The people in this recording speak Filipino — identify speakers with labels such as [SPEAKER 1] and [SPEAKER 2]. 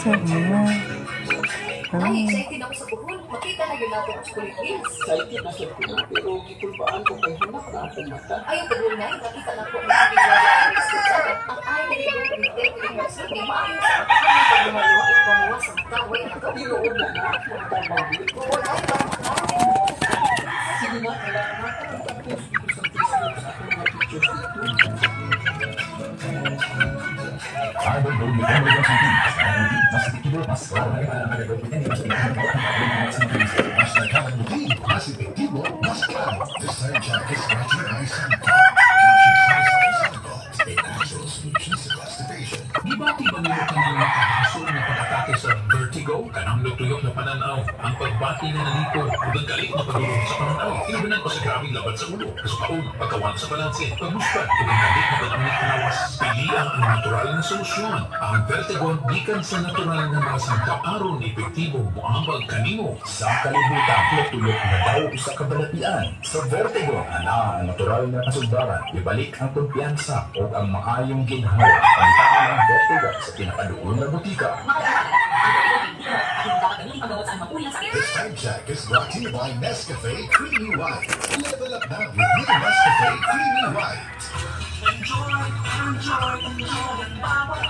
[SPEAKER 1] sa mga...
[SPEAKER 2] Ay, excited ako sa Bohol. Makita na yun natin ang School Hills.
[SPEAKER 3] Excited na siya ko pero gitulbaan ko kay hanak na akong mata.
[SPEAKER 2] Ay, ang Bohol na, nakita na po ng Pilipinas Express. Ang ay, nilibig ng Pilipinas. Hindi maayos sa mata. Ang paglumaluwa, ipamuwa sa mata. Huwag na ito.
[SPEAKER 3] Tinuod na na ako ang pamabili.
[SPEAKER 2] Oo, ay, parang
[SPEAKER 3] Sige na, kailangan na ako mag-post dito sa Facebook sa aking mga pictures dito.
[SPEAKER 4] Ada bagi emergency tips, nanti masih tidur mas kalau ada dokumen yang masih masyarakat masih tidur mas kalau this time check is scratching my sample. A natural solution to constipation.
[SPEAKER 5] Di ba tiba nila kanang makahasol na pag-atake sa vertigo? Kanang lutuyok na pananaw, ang pagbati na naliko, ug ang galit na pagulong sa pananaw. Inubanan ko sa grabing laban sa ulo, kasukaon, pagkawan sa balanse, pagmuspat, ug ang galit na pag-amit kanawas. Pilihan ang natural na solusyon. Ang vertigo gikan sa natural na mga sangka aron epektibo moambag kanimo.
[SPEAKER 4] Sa kalibutan, tulog na daw isa kabalatian. Sa vertigo, ang natural na kasundaran, ibalik ang kumpiyansa o ang maayong ginhawa. Ang taan ang vertigo sa pinakadulo na butika.
[SPEAKER 6] This time check is brought to you by Nescafe Creamy White. Level up now with new Nescafe Creamy White.
[SPEAKER 5] Enjoy, enjoy, enjoy ang bawat